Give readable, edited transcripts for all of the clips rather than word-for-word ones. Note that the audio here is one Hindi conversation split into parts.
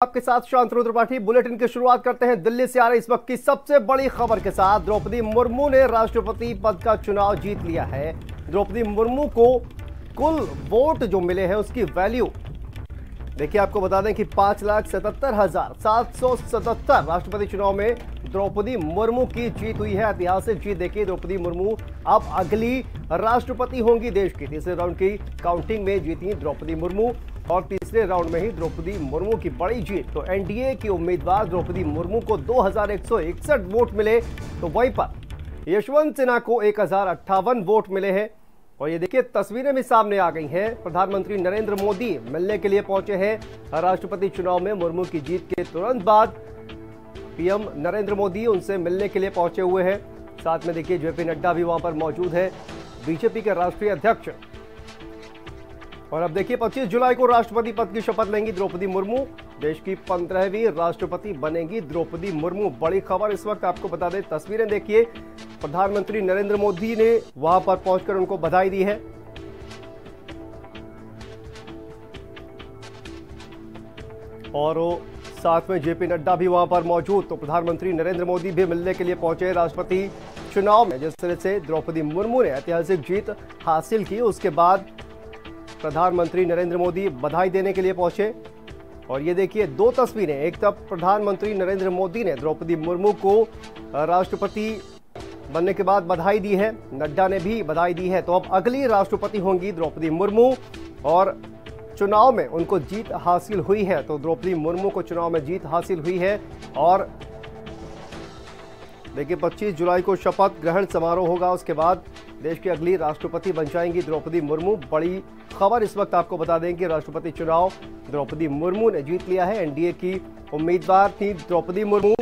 आपके साथ शांतनु त्रिपाठी। बुलेटिन की शुरुआत करते हैं दिल्ली से आ रही इस वक्त की सबसे बड़ी खबर के साथ। द्रौपदी मुर्मू ने राष्ट्रपति पद का चुनाव जीत लिया है। द्रौपदी मुर्मू को कुल वोट जो मिले हैं उसकी वैल्यू देखिए, आपको बता दें कि 5,77,777 राष्ट्रपति चुनाव में द्रौपदी मुर्मू की जीत हुई है। ऐतिहासिक जीत देखिए, द्रौपदी मुर्मू अब अगली राष्ट्रपति होंगी देश की। तीसरे राउंड की काउंटिंग में जीती द्रौपदी मुर्मू और तीसरे राउंड में ही द्रौपदी मुर्मू की बड़ी जीत। तो एनडीए की उम्मीदवार द्रौपदी मुर्मू को 2161 वोट मिले, तो वहीं पर यशवंत सिन्हा को 1058 वोट मिले हैं। और ये देखिए, तस्वीरें भी सामने आ गई हैं। प्रधानमंत्री नरेंद्र मोदी मिलने के लिए पहुंचे हैं राष्ट्रपति चुनाव में। मुर्मू की जीत के तुरंत बाद पीएम नरेंद्र मोदी उनसे मिलने के लिए पहुंचे हुए हैं। साथ में देखिए, जेपी नड्डा भी वहां पर मौजूद है, बीजेपी के राष्ट्रीय अध्यक्ष। और अब देखिए, 25 जुलाई को राष्ट्रपति पद की शपथ लेंगी द्रौपदी मुर्मू। देश की 15वीं राष्ट्रपति बनेंगी द्रौपदी मुर्मू। बड़ी खबर इस वक्त आपको बता दें, तस्वीरें देखिए। प्रधानमंत्री नरेंद्र मोदी ने वहां पर पहुंचकर उनको बधाई दी है। और साथ में जेपी नड्डा भी वहां पर मौजूद। तो प्रधानमंत्री नरेंद्र मोदी भी मिलने के लिए पहुंचे राष्ट्रपति चुनाव में। जिस तरह से द्रौपदी मुर्मू ने ऐतिहासिक जीत हासिल की, उसके बाद प्रधानमंत्री नरेंद्र मोदी बधाई देने के लिए पहुंचे। और ये देखिए, दो तस्वीरें। एक तब प्रधानमंत्री नरेंद्र मोदी ने द्रौपदी मुर्मू को राष्ट्रपति बनने के बाद बधाई दी है, नड्डा ने भी बधाई दी है। तो अब अगली राष्ट्रपति होंगी द्रौपदी मुर्मू और चुनाव में उनको जीत हासिल हुई है। तो द्रौपदी मुर्मू को चुनाव में जीत हासिल हुई है। और देखिए, 25 जुलाई को शपथ ग्रहण समारोह होगा, उसके बाद देश की अगली राष्ट्रपति बन जाएंगी द्रौपदी मुर्मू। बड़ी खबर इस वक्त आपको बता दें कि राष्ट्रपति चुनाव द्रौपदी मुर्मू ने जीत लिया है। एनडीए की उम्मीदवार थी द्रौपदी मुर्मू।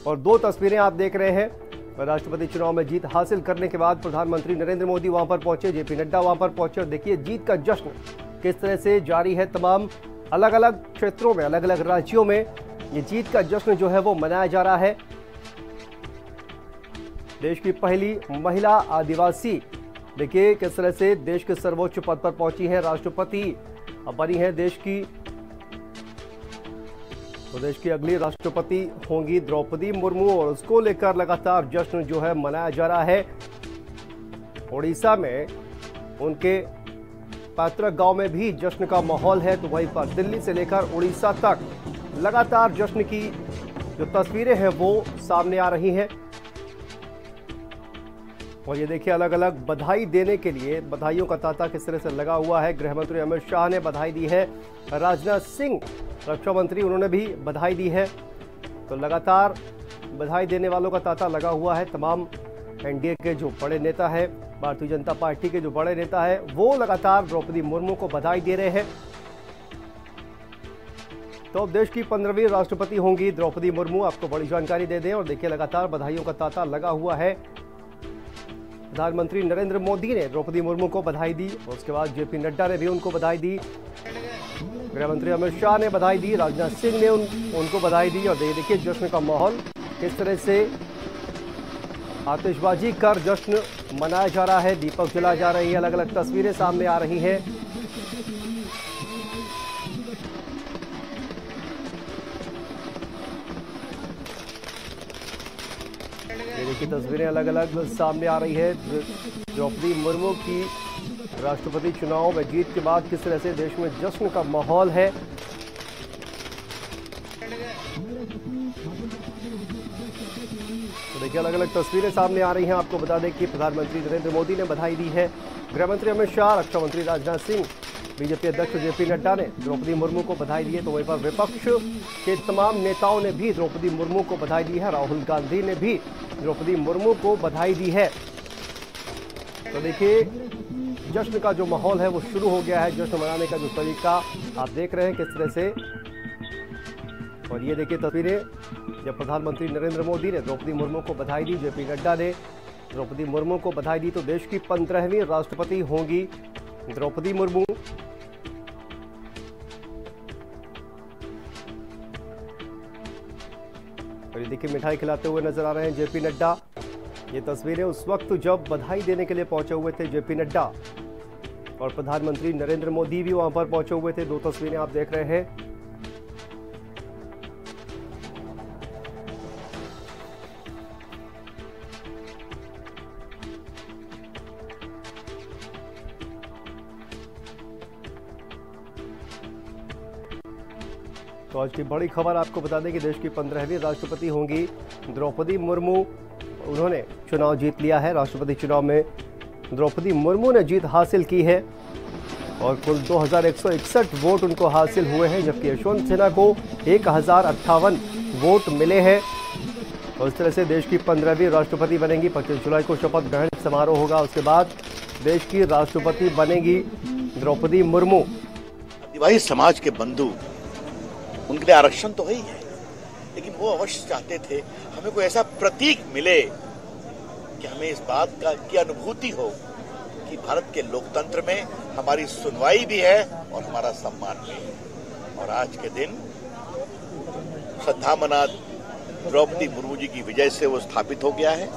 और दो तस्वीरें आप देख रहे हैं। राष्ट्रपति चुनाव में जीत हासिल करने के बाद प्रधानमंत्री नरेंद्र मोदी वहां पर पहुंचे, जेपी नड्डा वहां पर पहुंचे। और देखिए, जीत का जश्न किस तरह से जारी है। तमाम अलग अलग क्षेत्रों में, अलग अलग राज्यों में ये जीत का जश्न जो है वो मनाया जा रहा है। देश की पहली महिला आदिवासी देखिए किस तरह से देश के सर्वोच्च पद पर पहुंची है, राष्ट्रपति अब बनी है देश की। तो देश की अगली राष्ट्रपति होंगी द्रौपदी मुर्मू और उसको लेकर लगातार जश्न जो है मनाया जा रहा है। ओडिशा में उनके पैतृक गांव में भी जश्न का माहौल है। तो वहीं पर दिल्ली से लेकर उड़ीसा तक लगातार जश्न की जो तस्वीरें हैं वो सामने आ रही हैं। और ये देखिए, अलग अलग बधाई देने के लिए बधाइयों का तांता किस तरह से लगा हुआ है। गृहमंत्री अमित शाह ने बधाई दी है, राजनाथ सिंह रक्षा मंत्री उन्होंने भी बधाई दी है। तो लगातार बधाई देने वालों का तांता लगा हुआ है। तमाम एनडीए के जो बड़े नेता है, भारतीय जनता पार्टी के जो बड़े नेता है, वो लगातार द्रौपदी मुर्मू को बधाई दे रहे हैं। तो देश की 15वीं राष्ट्रपति होंगी द्रौपदी मुर्मू, आपको बड़ी जानकारी दे दें। और देखिए, लगातार बधाइयों का तांता लगा हुआ है। प्रधानमंत्री नरेंद्र मोदी ने द्रौपदी मुर्मू को बधाई दी और उसके बाद जेपी नड्डा ने भी उनको बधाई दी। गृहमंत्री अमित शाह ने बधाई दी, राजनाथ सिंह ने उनको बधाई दी। और देखिए, जश्न का माहौल किस तरह से आतिशबाजी कर जश्न मनाया जा रहा है, दीपक जला जा रही है, अलग अलग तस्वीरें सामने आ रही हैं। की तस्वीरें अलग अलग सामने आ रही है। द्रौपदी मुर्मू की राष्ट्रपति चुनाव में जीत के बाद किस तरह से देश में जश्न का माहौल है। तो देखिए, अलग अलग तस्वीरें सामने आ रही हैं। आपको बता दें कि प्रधानमंत्री नरेंद्र मोदी ने बधाई दी है, गृहमंत्री अमित शाह, रक्षा मंत्री राजनाथ सिंह, बीजेपी अध्यक्ष जेपी नड्डा ने द्रौपदी मुर्मू को बधाई दी है। तो वहीं पर विपक्ष के तमाम नेताओं ने भी द्रौपदी मुर्मू को बधाई दी है। राहुल गांधी ने भी द्रौपदी मुर्मू को बधाई दी है। तो देखिए, जश्न का जो माहौल है वो शुरू हो गया है। जश्न मनाने का जो तरीका आप देख रहे हैं किस तरह से। और ये देखिए तस्वीरें, जब प्रधानमंत्री नरेंद्र मोदी ने द्रौपदी मुर्मू को बधाई दी, जेपी नड्डा ने द्रौपदी मुर्मू को बधाई दी। तो देश की 15वीं राष्ट्रपति होंगी द्रौपदी मुर्मू। और ये देखिए, मिठाई खिलाते हुए नजर आ रहे हैं जेपी नड्डा। ये तस्वीरें उस वक्त जब बधाई देने के लिए पहुंचे हुए थे जेपी नड्डा, और प्रधानमंत्री नरेंद्र मोदी भी वहां पर पहुंचे हुए थे। दो तस्वीरें आप देख रहे हैं। तो आज की बड़ी खबर आपको बता दें कि देश की 15वीं राष्ट्रपति होंगी द्रौपदी मुर्मू। उन्होंने चुनाव जीत लिया है। राष्ट्रपति चुनाव में द्रौपदी मुर्मू ने जीत हासिल की है और कुल 2161 वोट उनको हासिल हुए हैं, जबकि यशवंत सिन्हा को 1058 वोट मिले हैं। और इस तरह से देश की 15वीं राष्ट्रपति बनेंगी। 25 जुलाई को शपथ ग्रहण समारोह होगा। उसके बाद देश की राष्ट्रपति बनेंगी द्रौपदी मुर्मू। आदिवासी समाज के बंधु, उनके लिए आरक्षण तो ही है, लेकिन वो अवश्य चाहते थे हमें कोई ऐसा प्रतीक मिले कि हमें इस बात की अनुभूति हो कि भारत के लोकतंत्र में हमारी सुनवाई भी है और हमारा सम्मान भी है। और आज के दिन श्रद्धा द्रौपदी मुर्मू जी की विजय से वो स्थापित हो गया है।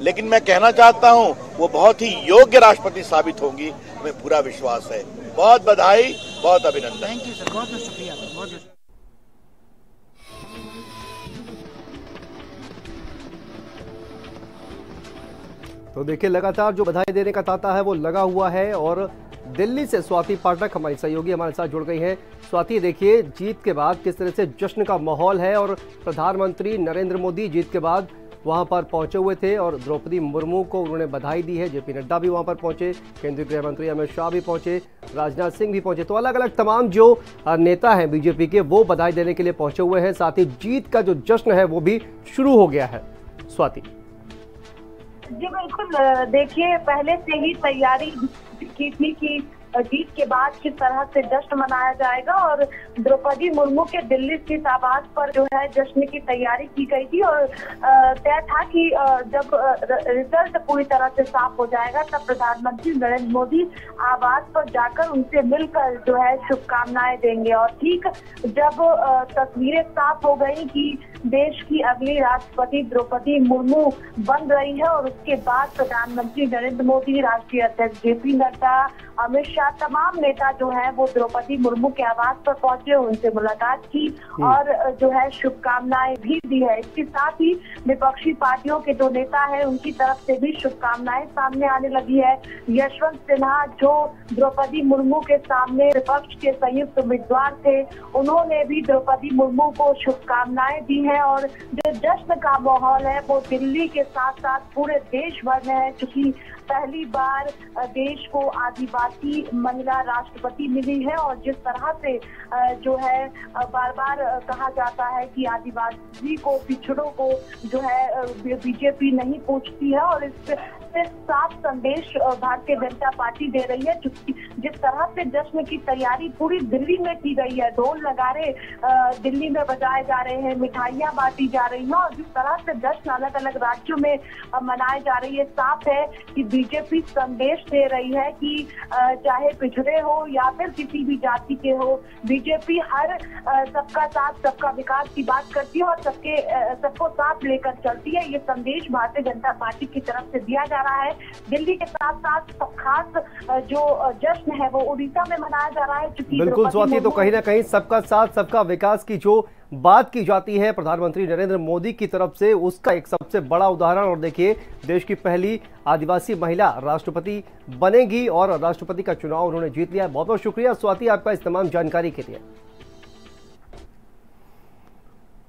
लेकिन मैं कहना चाहता हूं वो बहुत ही योग्य राष्ट्रपति साबित होंगी, हमें पूरा विश्वास है। बहुत बधाई, बहुत अभिनंदन। थैंक यू सर, बहुत बहुत शुक्रिया। तो देखिए, लगातार जो बधाई देने का तांता है वो लगा हुआ है। और दिल्ली से स्वाति पाठक हमारी सहयोगी हमारे साथ जुड़ गई हैं। स्वाति, देखिए जीत के बाद किस तरह से जश्न का माहौल है और प्रधानमंत्री नरेंद्र मोदी जीत के बाद वहां पर पहुंचे हुए थे और द्रौपदी मुर्मू को उन्होंने बधाई दी है। जेपी नड्डा भी वहां पर पहुंचे, केंद्रीय गृह मंत्री अमित शाह भी पहुंचे, राजनाथ सिंह भी पहुंचे। तो अलग अलग तमाम जो नेता हैं बीजेपी के, वो बधाई देने के लिए पहुंचे हुए हैं। साथ ही जीत का जो जश्न है वो भी शुरू हो गया है। स्वाति जी बिल्कुल, देखिए पहले से ही तैयारी की थी कि जीत के बाद किस तरह से जश्न मनाया जाएगा और द्रौपदी मुर्मू के दिल्ली स्थित आवास पर जो है जश्न की तैयारी की गई थी। और तय था कि जब रिजल्ट पूरी तरह से साफ हो जाएगा तब प्रधानमंत्री नरेंद्र मोदी आवास पर जाकर उनसे मिलकर जो है शुभकामनाएं देंगे। और ठीक जब तस्वीरें साफ हो गई कि देश की अगली राष्ट्रपति द्रौपदी मुर्मू बन रही है और उसके बाद प्रधानमंत्री नरेंद्र मोदी, राष्ट्रीय अध्यक्ष जेपी नड्डा, अमित शाह, तमाम नेता जो है वो द्रौपदी मुर्मू के आवास पर पहुंचे, उनसे मुलाकात की और जो है शुभकामनाएं भी दी है। इसके साथ ही विपक्षी पार्टियों के जो नेता है उनकी तरफ से भी शुभकामनाएं सामने आने लगी है। यशवंत सिन्हा जो द्रौपदी मुर्मू के सामने विपक्ष के संयुक्त उम्मीदवार थे, उन्होंने भी द्रौपदी मुर्मू को शुभकामनाएं दी है। और जो जश्न का माहौल है वो दिल्ली के साथ साथ पूरे देश भर में है, क्योंकि पहली बार देश को आदिवासी महिला राष्ट्रपति मिली है। और जिस तरह से जो है बार बार कहा जाता है कि आदिवासी को, पिछड़ों को जो है बीजेपी नहीं पूछती है, और इससे साफ संदेश भारतीय जनता पार्टी दे रही है। क्योंकि जिस तरह से जश्न की तैयारी पूरी दिल्ली में की गई है, ढोल नगाड़े दिल्ली में बजाए जा रहे हैं, मिठाइयां बांटी जा रही हैं, और जिस तरह से जश्न अलग अलग राज्यों में मनाई जा रही है, साफ है कि बीजेपी संदेश दे रही है कि चाहे पिछड़े हो या फिर किसी भी जाति के हो, बीजेपी हर सबका साथ सबका विकास की बात करती है और सबको साथ लेकर चलती है। ये संदेश भारतीय जनता पार्टी की तरफ से दिया जा रहा है। दिल्ली के साथ साथ खास जो जश्न है वो उड़ीसा में मनाया जा रहा है। बिल्कुल स्वाति, तो कहीं ना कहीं सबका साथ सबका विकास की जो बात की जाती है प्रधानमंत्री नरेंद्र मोदी की तरफ से, उसका एक सबसे बड़ा उदाहरण। और देखिए, देश की पहली आदिवासी महिला राष्ट्रपति बनेगी और राष्ट्रपति का चुनाव उन्होंने जीत लिया है। बहुत बहुत शुक्रिया स्वाति आपका इस तमाम जानकारी के लिए।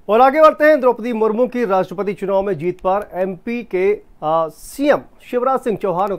और आगे बढ़ते हैं द्रौपदी मुर्मू की राष्ट्रपति चुनाव में जीत पर। एमपी के सीएम शिवराज सिंह चौहान